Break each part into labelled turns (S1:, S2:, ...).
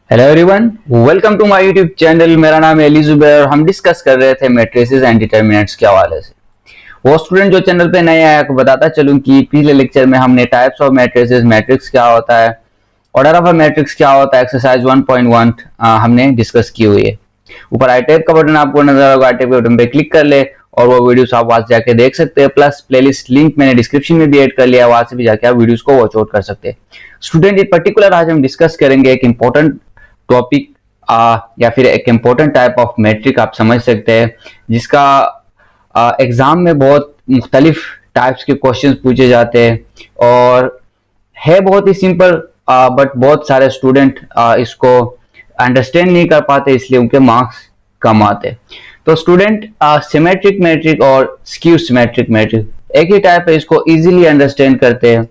S1: Hello everyone, welcome to my YouTube channel. मेरा नाम है अली जुबैर और हम डिस्कस कर रहे थे मैट्रिसेस एंड डिटरमिनेंट्स के हवाले से। वो स्टूडेंट जो चैनल पे नए आया को बताता चलूं कि पिछले लेक्चर में हमने टाइप्स ऑफ मैट्रिसेस, मैट्रिक्स क्या होता है, ऑर्डर ऑफ अ मैट्रिक्स क्या होता है, एक्सरसाइज 1.1 हमने डिस्कस की हुई है। ऊपर आई टैब का बटन आपको नजर होगा, आई टैब के बटन पे क्लिक कर ले और वो वीडियोस आप वहां से जाके देख सकते हैं। प्लस प्लेलिस्ट लिंक मैंने डिस्क्रिप्शन में भी ऐड कर लिया है, वहां से भी जाके आप वीडियोस को वॉच आउट कर सकते हैं। स्टूडेंट इन पर्टिकुलर आज हम डिस्कस करेंगे एक इंपॉर्टेंट टॉपिक या फिर एक इम्पोर्टेंट टाइप ऑफ मैट्रिक आप समझ सकते हैं, जिसका एग्जाम में बहुत मुख्तलिफ टाइप्स के क्वेश्चंस पूछे जाते हैं और है बहुत ही सिंपल, बट बहुत सारे स्टूडेंट इसको अंडरस्टैंड नहीं कर पाते, इसलिए उनके मार्क्स कम आते। तो स्टूडेंट सिमेट्रिक मैट्रिक और स्क्यू सिमेट्रिक मैट्रिक एक ही टाइप है, इसको इजीली अंडरस्टैंड करते हैं।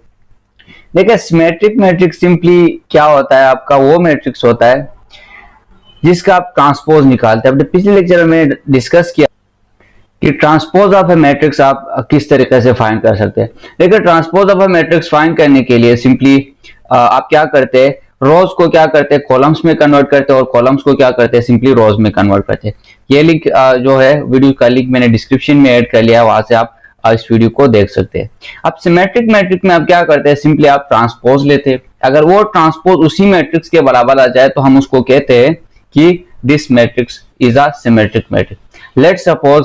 S1: देखिए, सिमेट्रिक मैट्रिक्स सिंपली क्या होता है, आपका वो मैट्रिक्स होता है जिसका आप ट्रांसपोज निकालते हैं। अपने पिछले लेक्चर में डिस्कस किया कि ट्रांसपोज ऑफ ए मैट्रिक्स आप किस तरीके से फाइंड कर सकते हैं। देखिए, transpose of A matrix find करने के लिए सिंपली आप क्या करते हैं, रोज को क्या करते हैं, कॉलम्स में कन्वर्ट करते हैं और कॉलम्स को क्या करते हैं, सिंपली रोज में कन्वर्ट करते हैं। ये लिंक जो है वीडियो का लिंक मैंने डिस्क्रिप्शन में ऐड कर लिया है, वहां से आप इस वीडियो को देख सकते हैं। अब सिमेट्रिक मैट्रिक में आप क्या करते हैं, सिंपली आप ट्रांसपोज लेते हैं। अगर वो ट्रांसपोज उसी मैट्रिक्स के बराबर आ जाए तो हम उसको कहते हैं कि this matrix is a symmetric matric. Let's suppose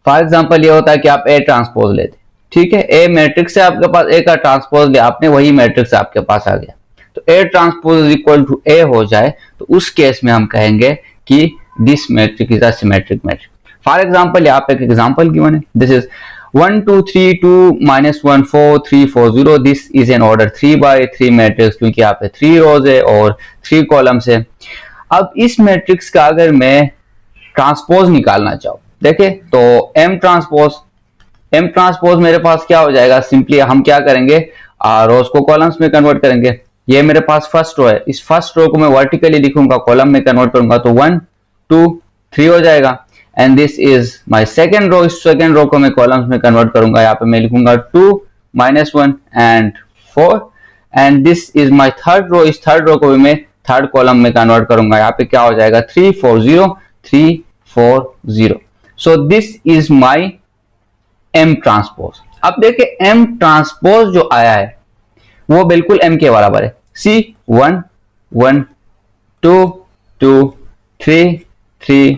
S1: for example ये होता है कि आप ए ट्रांसपोज लेते, ठीक है, ए मैट्रिक्स से आपके पास ए का ट्रांसपोज लिया आपने, वही मैट्रिक्स आपके पास आ गया, तो A transpose is equal to A हो जाए तो उस केस में हम कहेंगे कि this matrix is a symmetric matrix. For example यहाँ पे एक एग्जांपल गिवन है, this is 1 2 3 2 -1 4 3 4 0। This is an order 3/3 matrix, क्योंकि यहाँ पे 3 रोज है और 3 कॉलम्स है। अब इस मैट्रिक्स का अगर मैं ट्रांसपोज निकालना चाहूँ, देखे तो एम ट्रांसपोज मेरे पास क्या हो जाएगा, सिंपली हम क्या करेंगे, रोज को कॉलम्स में कन्वर्ट करेंगे। ये मेरे पास फर्स्ट रो है, इस फर्स्ट रो को मैं वर्टिकली लिखूंगा, कॉलम में कन्वर्ट करूंगा तो 1 2 3 हो जाएगा। And this is my second row, इस सेकंड रो को मैं कॉलम्स में कन्वर्ट करूंगा, यहाँ पे मैं लिखूंगा 2 -1 and 4। And this is my third row, इस थर्ड रो को भी मैं थर्ड कॉलम में कन्वर्ट करूंगा, यहाँ पे क्या हो जाएगा 3 4 0 3 4 0। So this is my M transpose. अब देखिए, एम ट्रांसपोज जो आया है वो बिल्कुल एम के बराबर है। सी 1 1 2 2 3 3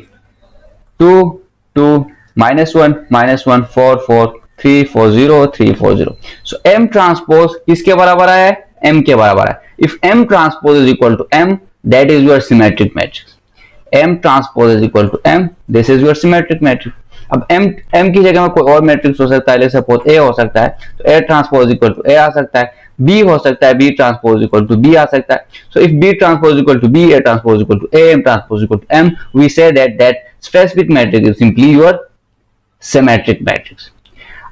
S1: 2 2 -1 -1 4 4 3 4 0 3 4 0। सो एम ट्रांसपोज किसके बराबर आया है, एम के बराबर है। If M transpose is equal to M, that is your symmetric matrix. M transpose is equal to M, this is your symmetric matrix. अब एम की जगह में कोई और मैट्रिक्स हो सकता है, जैसे सपोज ए हो सकता है, तो A transpose equal to A आ सकता है। बी हो सकता है, B transpose equal to B आ सकता है। So if B transpose equal to B, A transpose equal to A, M transpose equal to M, we say that specific matrix is simply your symmetric matrix.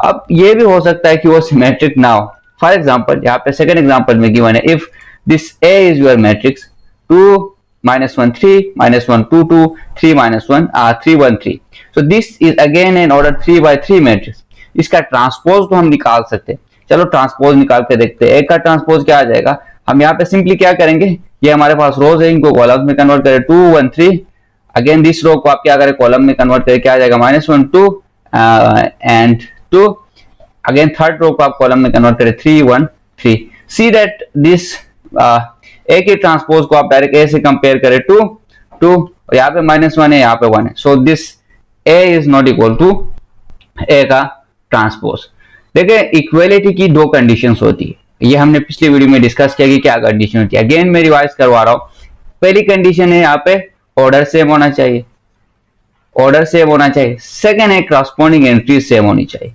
S1: अब ये भी हो सकता है कि वो सिमेट्रिक ना हो। फॉर एग्जांपल यहाँ पे सेकंड एग्जांपल में गिवन है, if this A is your matrix 2 -1 3 -1 2 2 3 -1 3 1 3। So this is again an order 3/3 matrix. इसका ट्रांसपोज तो हम निकाल सकते हैं, चलो ट्रांसपोज निकाल के देखते हैं। एक का ट्रांसपोज क्या आ जाएगा, हम यहाँ पे सिंपली क्या करेंगे, ये हमारे पास रोज है, इनको कॉलम में कन्वर्ट करें 2 1 3। अगेन दिस रो को आप क्या करें, कॉलम में कन्वर्ट करें, क्या आ जाएगा -1 2 एंड 2। अगेन थर्ड रो को आप कॉलम में कन्वर्ट करें 3 1 3। सी दैट दिस ए के ट्रांसपोज को आप डायरेक्ट ए से कंपेयर करें 2 2 और यहाँ पे -1 है, यहाँ पे 1 है। So this A is not equal to A का ट्रांसपोज। देखिए, इक्वलिटी की दो कंडीशंस होती है, ये हमने पिछली वीडियो में डिस्कस किया कि क्या कंडीशन होती है। अगेन मैं रिवाइज करवा रहा हूं। पहली कंडीशन है यहाँ पे ऑर्डर सेम होना चाहिए, ऑर्डर सेम होना चाहिए। सेकंड है करस्पॉन्डिंग एंट्री सेम होनी चाहिए।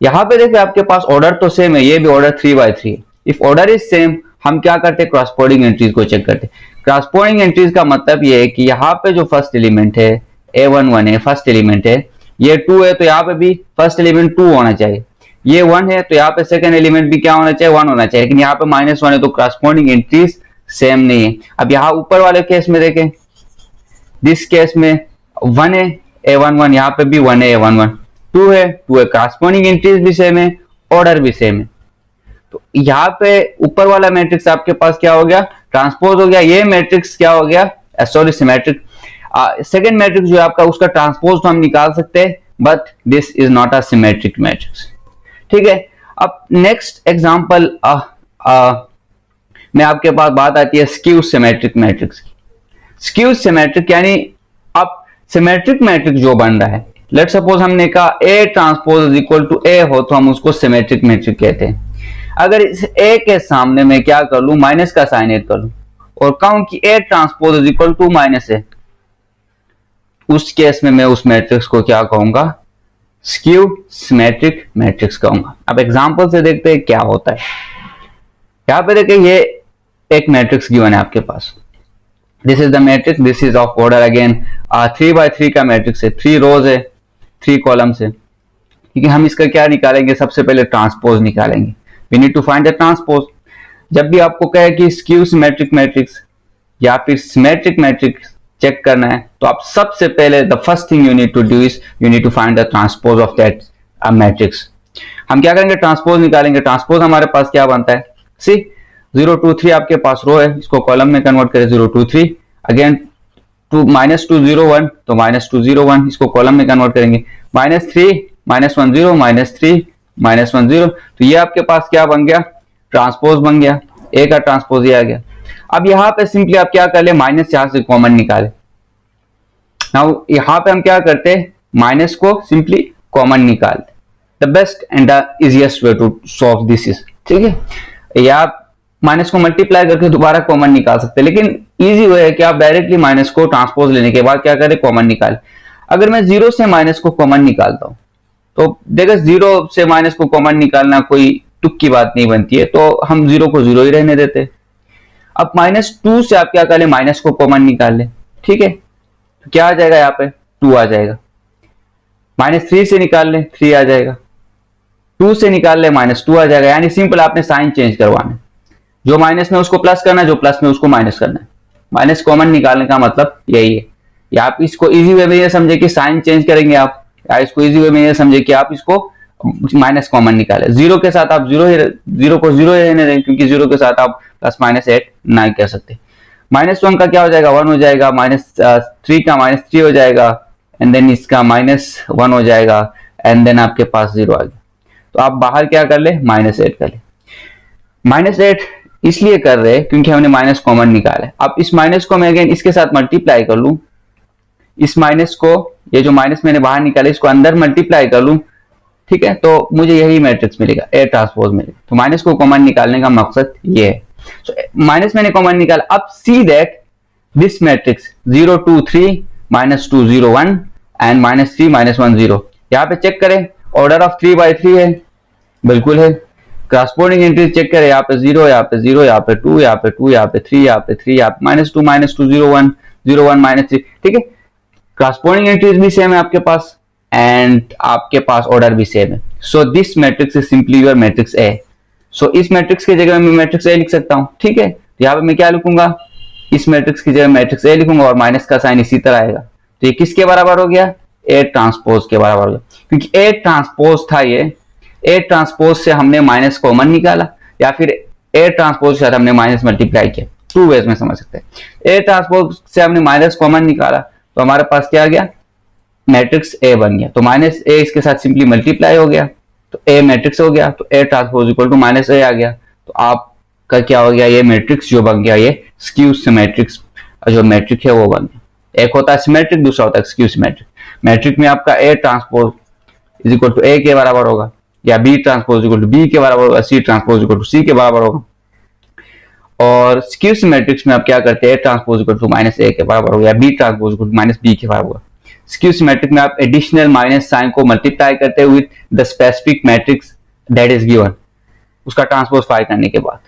S1: यहाँ पे देखिए आपके पास ऑर्डर तो सेम है, ये भी ऑर्डर 3/3 है। इफ ऑर्डर इज सेम, हम क्या करते हैं, करस्पॉन्डिंग एंट्रीज को चेक करते हैं। करस्पॉन्डिंग एंट्रीज का मतलब ये है कि यहाँ पे जो फर्स्ट एलिमेंट है A11 है, फर्स्ट एलिमेंट है, ये 2 है तो यहाँ पे भी फर्स्ट एलिमेंट 2 होना चाहिए। ये 1 है तो यहाँ पे सेकंड एलिमेंट भी क्या होना चाहिए, 1 होना चाहिए। लेकिन यहाँ पे -1 है तो करस्पॉन्डिंग एंट्रीज सेम नहीं है। अब यहाँ ऊपर वाले केस में देखें, दिस केस में 1 है A11, यहाँ पे भी 1 है A11, 2 है करस्पॉन्डिंग एंट्रीज भी सेम है, ऑर्डर भी सेम है। तो यहाँ पे ऊपर वाला मैट्रिक्स आपके पास क्या हो गया, ट्रांसपोज हो गया, ये मैट्रिक्स क्या हो गया, सॉरी सिमेट्रिक। सेकेंड मैट्रिक्स जो है आपका उसका ट्रांसपोज तो हम निकाल सकते हैं, but this is not a symmetric matrix. ठीक है, अब नेक्स्ट एग्जांपल में आपके पास बात आती है स्क्यू सिमेट्रिक मैट्रिक्स की। स्क्यू सिमेट्रिक यानी अब सिमेट्रिक मैट्रिक्स जो बन रहा है, लेट सपोज हमने कहा A transpose is equal to A हो तो हम उसको सिमेट्रिक मैट्रिक कहते हैं। अगर इस ए के सामने मैं क्या कर लूं, माइनस का साइन ऐड कर लूं और कहूं कि A transpose is equal to minus A, उस केस में मैं उस मैट्रिक्स को क्या कहूंगा, स्क्यू सिमेट्रिक मैट्रिक्स कहूंगा। अब एग्जांपल से देखते हैं क्या होता है। यहां पे देखिए ये एक मैट्रिक्स गिवन है आपके पास, this is the matrix, this is of order again 3 by 3 का मैट्रिक्स है, 3 रोज है 3 कॉलम्स है। क्योंकि हम इसका क्या निकालेंगे, सबसे पहले ट्रांसपोज निकालेंगे, we need to find the transpose. जब भी आपको कहे कि स्क्यू सिमेट्रिक मैट्रिक्स या फिर सिमेट्रिक मैट्रिक्स चेक करना है, तो आप सबसे पहले the first thing you need to do is you need to find the transpose of that matrix. हम क्या करेंगे, ट्रांसपोज निकालेंगे। ट्रांसपोज हमारे पास क्या बनता है, सी 0 2 3 आपके पास रो है, इसको कॉलम में कन्वर्ट करें 0 2 3, अगेन -2 0 1 तो -2 0 1, इसको कॉलम में कन्वर्ट करेंगे, -3 -1 0 -3 -1 0, तो ये आपके पास क्या बन गया, ट्रांसपोज बन गया, ए का ट्रांसपोज ये आ गया। अब यहाँ पे सिंपली आप क्या कर ले, माइनस यहां से कॉमन निकाले। नाउ यहाँ पे हम क्या करते हैं, माइनस को सिंपली कॉमन निकाल, the best and the easiest way to solve this is, ठीक है। या आप माइनस को मल्टीप्लाई करके दोबारा कॉमन निकाल सकते हैं, लेकिन इजी वे है कि आप डायरेक्टली माइनस को ट्रांसपोज लेने के बाद क्या करें, कॉमन निकाल। अगर मैं 0 से माइनस को कॉमन निकालता हूं तो देखो 0 से माइनस को कॉमन निकालना कोई तुक की बात नहीं बनती है, तो हम 0 को 0 ही रहने देते हैं। अब -2 से आप क्या कर ले, माइनस को कॉमन निकाल ले, ठीक है, तो क्या आ जाएगा, यहाँ पे 2 आ जाएगा। -3 से निकाल ले 3 आ जाएगा, 2 से निकाल ले -2 आ जाएगा। यानी सिंपल आपने साइन चेंज करवाना, जो माइनस में उसको प्लस करना है, जो प्लस में उसको माइनस करना है। माइनस कॉमन निकालने का मतलब यही है। या आप इसको इजी वे में ये समझे कि साइन चेंज करेंगे आप, या इसको इजी वे में ये समझे कि आप इसको माइनस कॉमन निकाले। 0 के साथ आप 0 को 0 ही रहने दें, क्योंकि 0 के साथ आप प्लस माइनस ऐड नहीं कर सकते। -1 का क्या हो जाएगा, 1 हो जाएगा, -3 का -3 हो जाएगा, एंड देन इसका -1 हो जाएगा, एंड देन आपके पास 0 आ गया। तो आप बाहर क्या कर ले, -8 कर ले। -8 इसलिए कर रहे हैं क्योंकि हमने माइनस कॉमन निकाला है। अब इस माइनस को मैं अगेन इसके साथ मल्टीप्लाई कर लूं, इस माइनस को, ये जो माइनस मैंने बाहर निकाला इसको अंदर मल्टीप्लाई कर लूं, ठीक है, तो मुझे यही मैट्रिक्स मिलेगा, ए ट्रांसपोज मिलेगा। तो माइनस को कॉमन निकालने का मकसद ये है। So, माइनस मैंने कॉमन निकाला। अब see that this matrix 0 2 3 -2 0 1 and -3 -1 0, यहाँ पे चेक करें ऑर्डर ऑफ 3 by 3 है, बिल्कुल है। क्रॉसपोर्डिंग एंट्री चेक करें, यहाँ पे 0, यहाँ पे 0, यहाँ पे 2, यहाँ पे 2, यहाँ पे 3, यहाँ पे 3, यहाँ पे -2 0 1 0 1 -3, ठीक है। क्रॉसपोर्डिंग एंट्रीज भी सेम है आपके पास, एंड आपके पास ऑर्डर भी सेम है। So this matrix is simply your matrix A. So इस मैट्रिक्स की जगह मैं मैट्रिक्स ए लिख सकता हूं, ठीक है। यहाँ पे मैं क्या लिखूंगा, इस मैट्रिक्स की जगह मैट्रिक्स ए लिखूंगा और माइनस का साइन इसी तरह आएगा। तो ये किसके बराबर हो गया, ए ट्रांसपोज के बराबर हो गया, क्योंकि ए ट्रांसपोज था ये। ए ट्रांसपोज से हमने माइनस कॉमन निकाला, या फिर ए ट्रांसपोज के साथ हमने माइनस मल्टीप्लाई किया, 2 वेज में समझ सकते हैं। ए ट्रांसपोज से हमने माइनस कॉमन निकाला तो हमारे पास क्या आ गया, मैट्रिक्स ए बन गया। तो -a इसके साथ सिंपली मल्टीप्लाई हो गया, तो ए मैट्रिक्स हो गया, तो A transpose equal to -a आ गया। तो आपका क्या हो गया, ये मैट्रिक्स जो बन गया, ये स्क्यू सिमेट्रिक्स जो मैट्रिक है वो बन गया। एक होता है सिमेट्रिक, दूसरा होता है स्क्यू सिमेट्रिक। मैट्रिक में आपका A transpose is equal to A के बराबर होगा, या B transpose equal to B के बराबर होगा, C transpose equal to C के बराबर होगा। और स्क्यू सिमेट्रिक्स में आप क्या करते हैं, A transpose equal to -a के बराबर होगा, या B transpose equal to -b के बराबर होगा। स्क्यू सिमेट्रिक में आप एडिशनल माइनस साइन को मल्टीप्लाई करते हैं with the specific matrix that is given, उसका ट्रांसपोज फाइंड करने के बाद,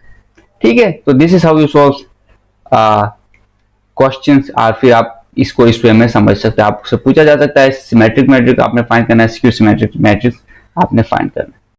S1: ठीक है। तो this is how you solve questions, और फिर आप इसको इस वे में समझ सकते हैं। आपसे पूछा जा सकता है सिमेट्रिक मैट्रिक्स आपने फाइंड करना है, स्क्यू सिमेट्रिक मैट्रिक्स आपने फाइंड करना है।